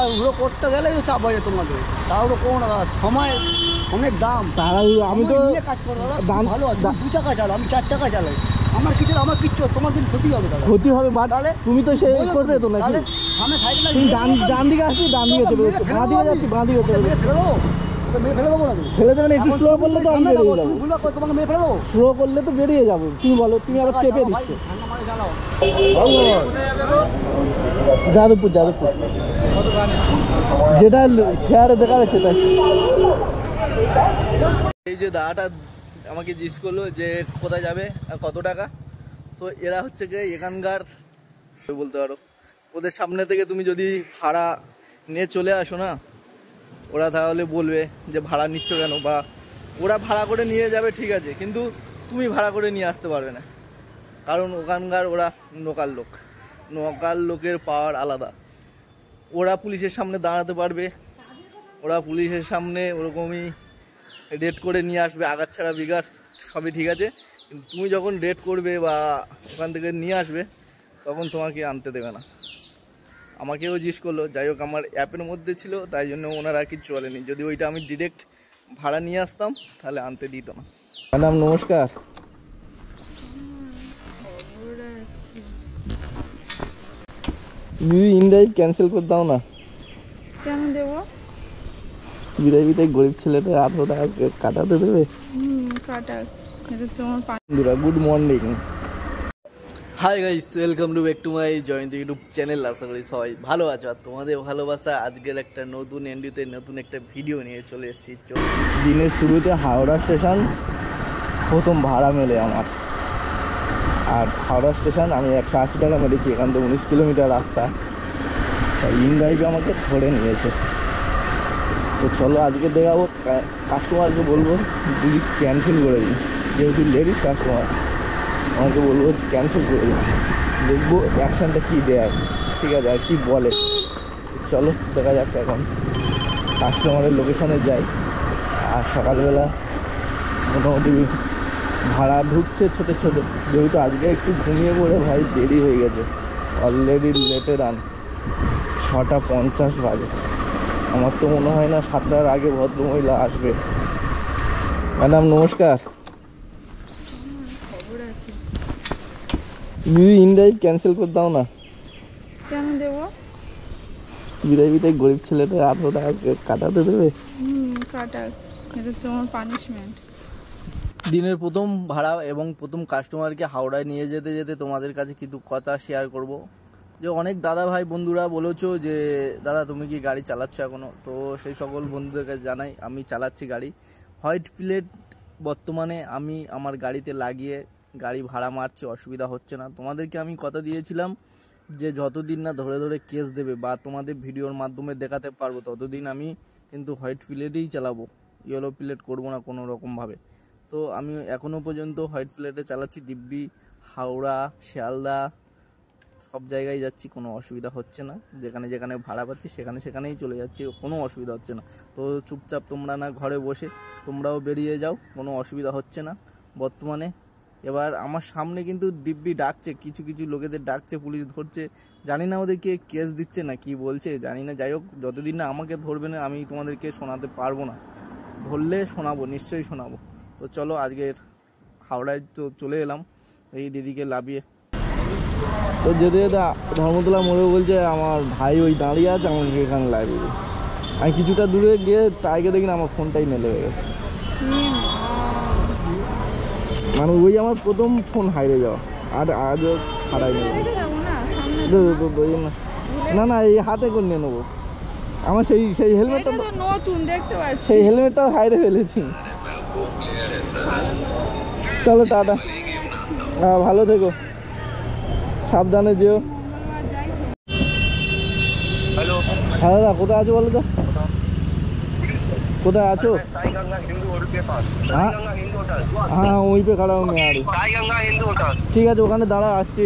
তাড়াহুড়ো করতে গেলেই তো চাপ হয়ে তোমাদের। তাড়াহুড়ো করো না দাদা, সময় অনেক দাম। তাড়াহুড়ো আমি তো কাজ করো দাদা, দাম ভালো আছে। 2 চাকা চালাও, আমি 4 চাকা চালাই। আমার কিচ্ছু তোমার কিন্তু ক্ষতি হবে দাদা। ক্ষতি হবে তাহলে তুমি তো সেই করবে তো নাকি? সামনে সাইকেল তুমি ডান দিকে আসছি, ডান দিকে চলে যাচ্ছি, বাঁ দিকে যাচ্ছি, বাঁ দিকে চলে যাচ্ছি। ফেলে দেবেন, একটু স্লো করলে তো আমি বেরিয়ে যাবো। তোমাকে মেয়ে ফেলে দেবো। স্লো করলে তো বেরিয়ে যাবো। তুমি বলো, তুমি আবার চেপে দিচ্ছ। যাদবপুর যেটা ফেয়ারে দেখাবে সেটা। এই যে দাদাটা আমাকে জিজ্ঞেস করলো যে কোথায় যাবে আর কত টাকা। তো এরা হচ্ছে গিয়ে এখানকার বলতে পারো, ওদের সামনে থেকে তুমি যদি ভাড়া নিয়ে চলে আসো না, ওরা তাহলে বলবে যে ভাড়া নিচ্ছ কেন, বা ওরা ভাড়া করে নিয়ে যাবে ঠিক আছে, কিন্তু তুমি ভাড়া করে নিয়ে আসতে পারবে না। কারণ ওখানকার ওরা লোকাল লোকের পাওয়ার আলাদা। ওরা পুলিশের সামনে দাঁড়াতে পারবে, ওরা পুলিশের সামনে ওরকমই রেড করে নিয়ে আসবে, আগাছাড়া বিগার সবই ঠিক আছে, কিন্তু তুমি যখন রেড করবে বা ওখান থেকে নিয়ে আসবে তখন তোমাকে আনতে দেবে না। আমাকেও জিজ্ঞেস করলো, যাই হোক আমার অ্যাপের মধ্যে ছিল তাই জন্য ওনারা কিছু বলেনি। যদি ওইটা আমি ডিরেক্ট ভাড়া নিয়ে আসতাম তাহলে আনতে দিত না। ম্যাডাম নমস্কার। দিদি ইনড্রাইভ ক্যান্সেল করে দাও না। কেন দেবো? বিরাইবিতে গরিব ছেলেদের 18 টাকা কাটাতে দেবে। কাটা তোমার। বন্ধুরা good morning. Hi guys, welcome to back to my Jayanti YouTube channel. আশা করি সবাই ভালো আছো, আর তোমাদের ভালোবাসা আজকের একটা নতুন এন্ডিতে নতুন একটা ভিডিও নিয়ে চলে এসেছি। দিনের শুরুতে হাওড়া স্টেশন প্রথম ভাড়া মেলে আমার, আর হাওড়া স্টেশন আমি 180 টাকা মেরেছি। এখান থেকে 19 কিলোমিটার রাস্তা, তাই ইনড্রাইভে আমাকে ধরে নিয়েছে। তো চলো আজকে দেখাবো, কাস্টমারকে বলবো যদি ক্যান্সেল করে দিই, যেহেতু লেডিস কাস্টমার আমাকে বলবো ক্যান্সেল করে দিই, দেখবো অ্যাকশানটা কী দেয়, ঠিক আছে, আর কী বলে। চলো দেখা যাক। এখন কাস্টমারের লোকেশনে যাই, আর সকালবেলা মোটামুটি ভাড়া ঢুকছে ছোটো ছোটো, যেহেতু আজকে একটু ঘুমিয়ে পড়ে ভাই দেরি হয়ে গেছে, অলরেডি লেটে রান 6:50 বাজে। আমার তো মনে হয় না 7টার আগে ভদ্রমহিলা আসবে। ম্যাডাম নমস্কার। খবর আছে। দিদি ইনড্রাইভ ক্যান্সেল করে দাও না। কেন দেবো? বিরাইবিতে গরিব ছেলেদের 18 টাকা কাটাতে দেবে। কাটা, এটা তোমার পানিশমেন্ট। দিনের প্রথম ভাড়া এবং প্রথম কাস্টমারকে হাওড়ায় নিয়ে যেতে যেতে তোমাদের কাছে কিছু কথা শেয়ার করব। যে অনেক দাদা ভাই বন্ধুরা বলেছো যে দাদা তুমি কি গাড়ি চালাচ্ছ এখনও, তো সেই সকল বন্ধুদের কাছে জানাই আমি চালাচ্ছি গাড়ি। হোয়াইট প্লেট বর্তমানে আমি আমার গাড়িতে লাগিয়ে গাড়ি ভাড়া মারছি, অসুবিধা হচ্ছে না। তোমাদেরকে আমি কথা দিয়েছিলাম যে যতদিন না ধরে ধরে কেস দেবে বা তোমাদের ভিডিওর মাধ্যমে দেখাতে পারবো ততদিন আমি কিন্তু হোয়াইট প্লেটেই চালাবো, ইয়েলো প্লেট করবো না কোনো রকমভাবে। তো আমি এখনও পর্যন্ত হোয়াইট প্লেটে চালাচ্ছি, দিব্যি হাওড়া শিয়ালদা সব জায়গায় যাচ্ছি, কোনো অসুবিধা হচ্ছে না। যেখানে যেখানে ভাড়া পাচ্ছি সেখানেই চলে যাচ্ছি, কোনো অসুবিধা হচ্ছে না। তো চুপচাপ তোমরা না ঘরে বসে তোমরাও বেরিয়ে যাও, কোনো অসুবিধা হচ্ছে না বর্তমানে। এবার আমার সামনে কিন্তু দিব্যি ডাকছে, কিছু কিছু লোকেদের ডাকছে, পুলিশ ধরছে, জানি না ওদেরকে কেস দিচ্ছে না কি বলছে জানি না। যাই হোক, যতদিন না আমাকে ধরবে না আমি তোমাদেরকে শোনাতে পারবো না, ধরলে শোনাবো, নিশ্চয়ই শোনাবো। তো চলো আজকের হাওড়ায় তো চলে এলাম এই দিদিকে লাভিয়ে। তো যেতে যেতে ধর্মতলা মোড়ে বলছে আমার ভাই ওই দাঁড়িয়ে আছে, আমাকে এখানে লাইব্রেরি। আমি কিছুটা দূরে গিয়ে তাইকে দেখি না আমার ফোনটাই মেলে হয়ে গেছে। মানে ওই আমার প্রথম ফোন হারিয়ে যাওয়া, আর আজও হারাই নেব না। না এই হাতে করে নিয়ে নেবো। আমার সেই হেলমেটটা নতুন দেখতে পাচ্ছি, সেই হেলমেটটাও হারিয়ে ফেলেছি। চলো টাটা, হ্যাঁ ভালো থেকো, সাবধানে যেও। হ্যাঁ দাদা কোথায় আছো বলো তো, কোথায় আছো? हाँ वहीं पे खड़ा हूँ मैं यार। ठीक है, ওখানে দাঁড়া আসছি।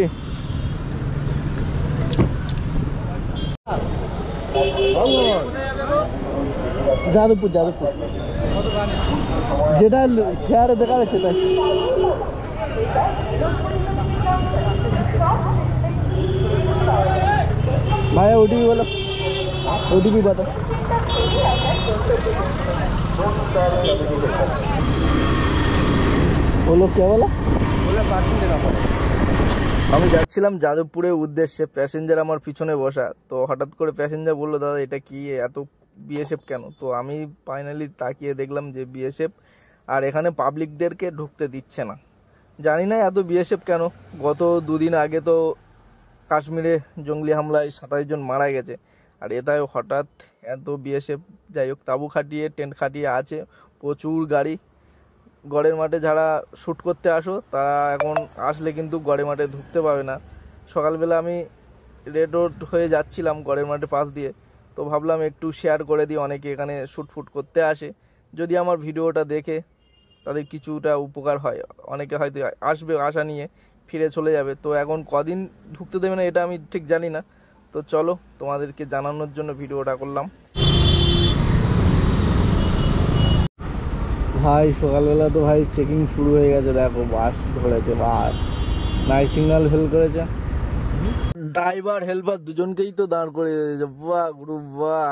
যাদবপুর যেটা ফেয়ারে দেখাবে সেটাই। ভাইয়া ওটিপি বলো। ओटीपी बता। वो लोग क्या बोला? আমি যাচ্ছিলাম যাদবপুরের উদ্দেশ্যে, প্যাসেঞ্জার আমার পিছনে বসা। তো হঠাৎ করে প্যাসেঞ্জার বললো, দাদা এটা কি, এত বিএসএফ কেন? তো আমি ফাইনালি তাকিয়ে দেখলাম যে বিএসএফ, আর এখানে পাবলিকদেরকে ঢুকতে দিচ্ছে না। জানি না এত বিএসএফ কেন। গত দুদিন আগে তো কাশ্মীরে জঙ্গলি হামলায় 27 জন মারা গেছে, আর এটাও হঠাৎ এত বিএসএফ। যাই হোক, তাঁবু খাটিয়ে টেন্ট খাটিয়ে আছে, প্রচুর গাড়ি। গড়ের মাঠে যারা শ্যুট করতে আসো তারা এখন আসলে কিন্তু গড়ের মাঠে ঢুকতে পাবে না। সকালবেলা আমি রেড রোড হয়ে যাচ্ছিলাম গড়ের মাঠে পাশ দিয়ে, তো ভাবলাম একটু শেয়ার করে দিই, অনেকে এখানে শ্যুট করতে আসে, যদি আমার ভিডিওটা দেখে তাদের কিছুটা উপকার হয়। অনেকে হয়তো আসবে, আশা নিয়ে ফিরে চলে যাবে। তো এখন কদিন ঢুকতে দেবে না এটা আমি ঠিক জানি না। তো চলো, তোমাদেরকে জানানোর জন্য ভিডিওটা করলাম। ভাই সকালবেলা তো ভাই চেকিং শুরু হয়ে গেছে, দেখো বাস ধরেছে, বাস নাই সিগন্যাল ফেল করেছে। ড্রাইভার হেল্পার দুজনকেই তো দাঁড় করে দিয়েছে। বাহ গ্রুপ বাহ।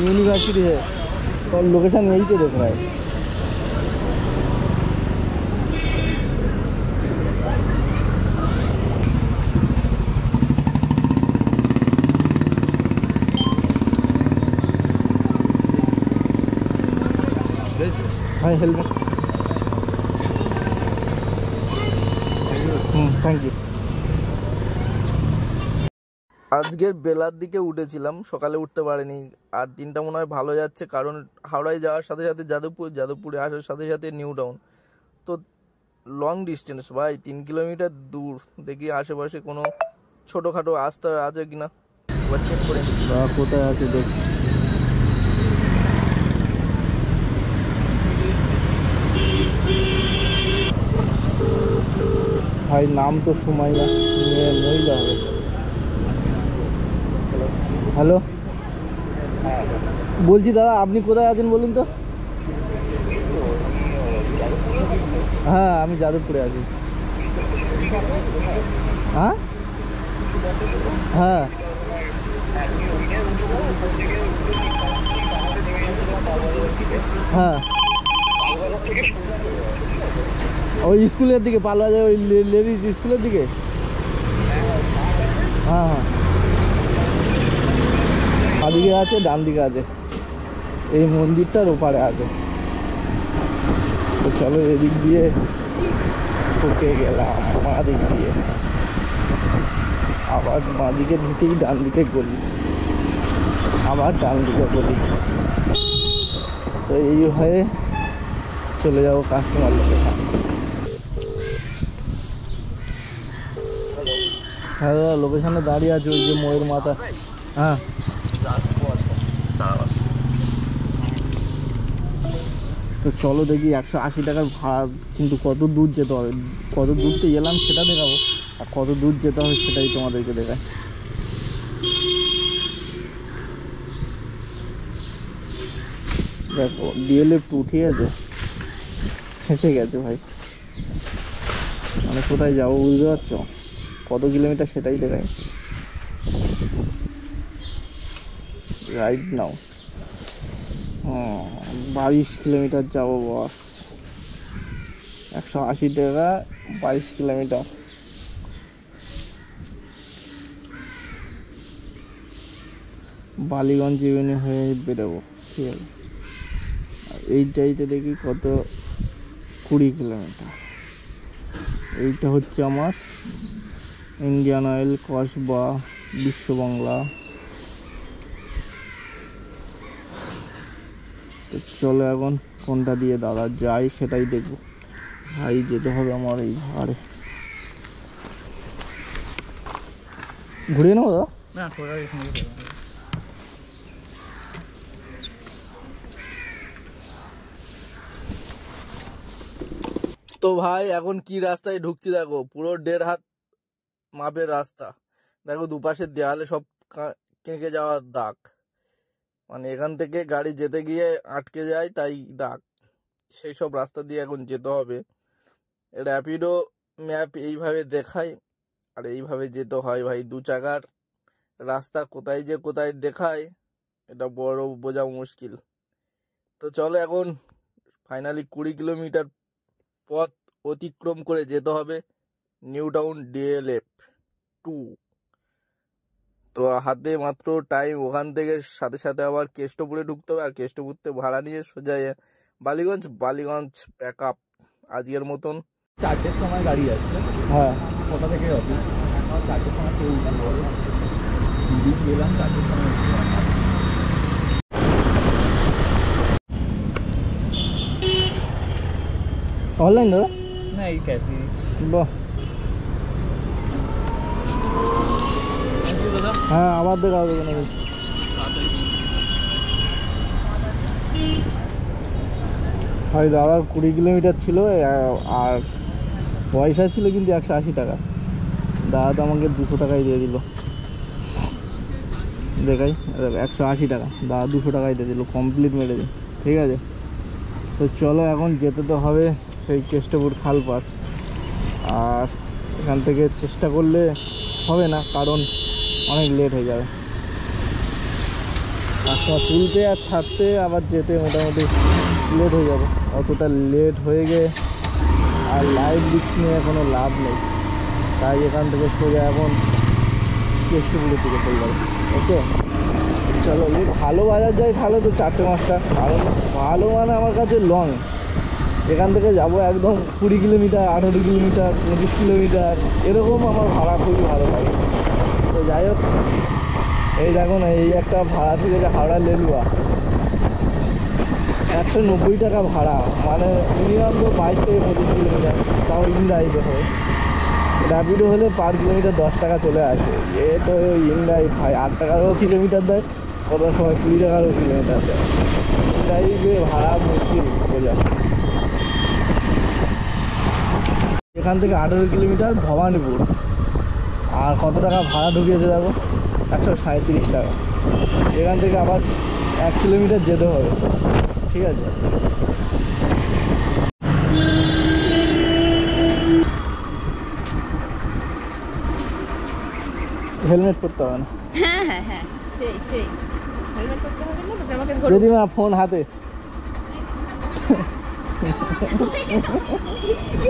यूनिवर्सिटी है और लोकेशन यही पे देख रहा है। भाई हेलमेट, थैंक यू। আজকের বেলার দিকে উঠেছিলাম, সকালে উঠতে পারিনি। আর দিনটা মনে হয় ভালো যাচ্ছে, কারণ হাওড়ায় যাওয়ার সাথে সাথে যাদবপুরে আসার সাথে সাথে নিউ টাউন। তো লং ডিস্টেন্স ভাই, 3 কিলোমিটার দূর। দেখি আশেপাশে কোনো ছোটোখাটো রাস্তা আছে কিনা, একবার চেক করে নিই। কোথায় আছে দেখ। ভাই নাম তো সুমাইয়া, মহিলা হবে। হ্যালো, বলছি দাদা আপনি কোথায় আছেন বলুন তো? হ্যাঁ আমি যাদবপুরে আছি। হ্যাঁ হ্যাঁ হ্যাঁ, ওই স্কুলের দিকে, পালবাজার ওই লেডিস স্কুলের দিকে। হ্যাঁ হ্যাঁ, বাঁদিকে আছে, ডান দিকে আছে, এই মন্দিরটার ওপারে আছে। তো চলো এদিক দিয়ে ঢুকে গেলাম, মা দিক দিয়ে আবার বাঁ দিকে ঢুকেই ডান দিকে গলি, আবার ডান দিকে গলি। তো এই হয়ে চলে যাবো কাস্টমার লোকেশন। হ্যাঁ দাদা লোকেশনে দাঁড়িয়ে আছে, ওই যে ময়ূর মাথা। হ্যাঁ তো চলো দেখি 180 টাকার ভাড়া, কিন্তু কত দূর যেতে হবে, কত দূরতে এলাম সেটা দেখাবো, আর কত দূর যেতে হবে সেটাই তোমাদেরকে দেখায়। দেখো ডিএলএফ উঠে গেছে, ফেঁসে গেছে ভাই। মানে কোথায় যাবো বুঝতে পারছো, কত কিলোমিটার সেটাই দেখায়। রাইট নাও 22 কিলোমিটার যাবো বস, 180 টাকা 22 কিলোমিটার। বালিগঞ্জ ইউনি হয়ে বেরোবো, ঠিক আছে। আর এইটাইতে দেখি কত, 20 কিলোমিটার। এইটা হচ্ছে আমার ইন্ডিয়ান অয়েল, কসবা, বিশ্ববাংলা। তো চলো এখন কোনটা দিয়ে দাদা যাই সেটাই দেখবো। ভাই যেতে হবে আমার এই ভাড়ে, ঘুরিয়ে নেবো দাদা না। তো ভাই এখন কি রাস্তায় ঢুকছি দেখো, পুরো 1.5 হাত মাপের রাস্তা। দেখো দুপাশের দেয়ালে সব কেঁকে যাওয়ার দাগ, মানে এখান থেকে গাড়ি যেতে গিয়ে আটকে যায়, তাই দাগ। সেই সব রাস্তা দিয়ে এখন যেতে হবে। র্যাপিডো ম্যাপ এইভাবে দেখায় আর এইভাবে যেতে হয় ভাই। 2 চাকার রাস্তা কোথায় যে কোথায় দেখায় এটা বড় বোঝা মুশকিল। তো চলো এখন ফাইনালি 20 কিলোমিটার পথ অতিক্রম করে যেতে হবে নিউ টাউন DLF 2। তো হাতে মাত্র টাইম, ওখান থেকে সাথে সাথে আবার কেষ্টপুরে ঢুকতে হবে, আর কেষ্টপুরতে ভাড়া নিয়ে সোজা বালিগঞ্জ প্যাক আপ আজকের মতন। 4টের সময় গাড়ি আসছে। হ্যাঁ, কটা থেকে অফিস? 4টের সময় তো গেলাম, 4টের সময় অনলাইন দাদা? না, এই ক্যাশ নিয়ে বাহ, দাদা। হ্যাঁ আবার দেখা হবে কেন। ভাই দাদার 20 কিলোমিটার ছিল আর পয়সা ছিল কিন্তু 180 টাকা। দাদা তো আমাকে 200 টাকাই দিয়ে দিল। দেখাই 180 টাকা, দাদা 200 টাকাই দিয়ে দিল, কমপ্লিট মেরে দিই। ঠিক আছে, তো চলো এখন যেতে তো হবে সেই কেষ্টপুর খালপাড়। আর এখান থেকে চেষ্টা করলে হবে না, কারণ অনেক লেট হয়ে যাবে। রাস্তা তুলতে আর ছাড়তে আবার যেতে মোটামুটি লেট হয়ে যাবে। অতটা লেট হয়ে গিয়ে আর লাইভ রিস্ক নিয়ে কোনো লাভ নেই, তাই এখান থেকে সোজা এখন কেষ্টপুরের দিকে চলে যাবে। ওকে চলো, যদি ভালো বাজার যায় তাহলে তো 4টে-5টা, কারণ ভালো মানে আমার কাছে লং। এখান থেকে যাব একদম 20 কিলোমিটার, 18 কিলোমিটার, 25 কিলোমিটার, এরকম আমার ভাড়া খুবই ভালো লাগে। তো যাই হোক, এই দেখো না, এই একটা ভাড়া থেকে যে হাওড়া লেলুয়া 190 টাকা ভাড়া, মানে মিনিমাম তো 22 থেকে 25 কিলোমিটার, তাও ইনড্রাইভে হয়। র্যাপিডো হলে পার কিলোমিটার 10 টাকা চলে আসে। এ তো ইনড্রাইভ ভাই 8 টাকারও কিলোমিটার দেয়, কোনো সময় 20 টাকারও কিলোমিটার দেয়। ইনড্রাইভে ভাড়া মুশকিল বোঝা। এখান থেকে 18 কিলোমিটার ভবানীপুর, আর কত টাকা ভাড়া ঢুকিয়েছে দেখো, 137 টাকা। এখান থেকে আবার 1 কিলোমিটার যেতে হবে। ঠিক আছে, হেলমেট পরতে হবে না? হ্যাঁ হ্যাঁ হ্যাঁ, সেই সেই হেলমেট করতে হবে না, তবে আমাকে যদি না ফোন হাতে।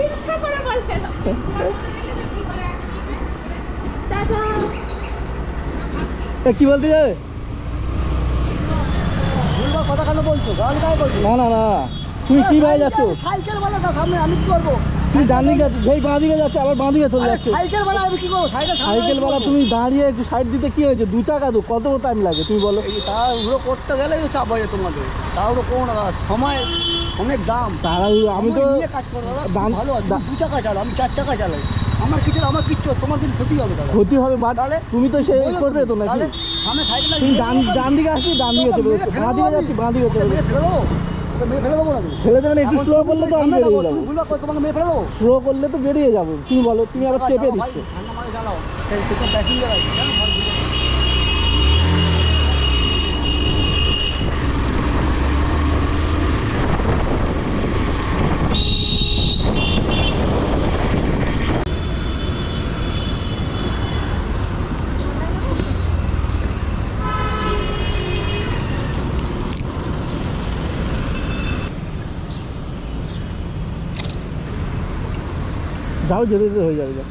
ইচ্ছা করে বলতে না। টাটা। কি বলতে যাবে? ভুলবার কথা কেন বলছো? গান গায়ে বলছো? না না না, তুমি কি ভাই যাচ্ছ? সাইকেল বালাটা সামনে, আমি কি করবো? তুমি ডান দিকে যাচ্ছ, সেই বাঁ দিকে যাচ্ছে, আবার বাঁ দিকে চলে আরে যাচ্ছে। সাইকেল বালা আমি কি করবো? সাইকেলওয়ালা তুমি দাঁড়িয়ে একটু সাইড দিতে কি হয়েছে? 2 চাকা তো, কত টাইম লাগে তুমি বলো? তাড়াহুড়ো করতে গেলে তো চাপ হয়ে যায় তোমাদের। তাড়াহুড়ো করো না দাদা, সময় অনেক দাম। তারা আমি তো সময় নিয়ে কাজ করো দাদা, দাম- ভালো আছে। 2 চাকা চালাও, আমি 4 চাকা চালাই। আমার কিছু তোমার কিন্তু ক্ষতি হবে দাদা। ক্ষতি হবে, বাট তাহলে? তুমি তো সে বলো করবে তো নাকি? তাহলে সামনে সাইকেল তুমি ডান দিকে আসছি, ডান দিকে চলে যাচ্ছে, বাঁ দিকে যাচ্ছি, বাঁ দিকে চলে যাচ্ছে। মেরে ফেলে দেবো না তুমি। ফেলে দেবেন, একটু স্লো করলে তো আমি বেরিয়ে যাবো। তুমি ভুল করো, তোমাকে মেরে ফেলে দেবো। স্লো করলে তো বেরিয়ে যাবো। তুমি বলো, তুমি আবার চেপে চালাও ভাই, দিচ্ছ। ঠান্ডা মাথায় চালাও। এই তো প্যাসেঞ্জার আছে, কেন ভয় করছো? যাও, যেতে যেতে হয়ে যাবে। যাও।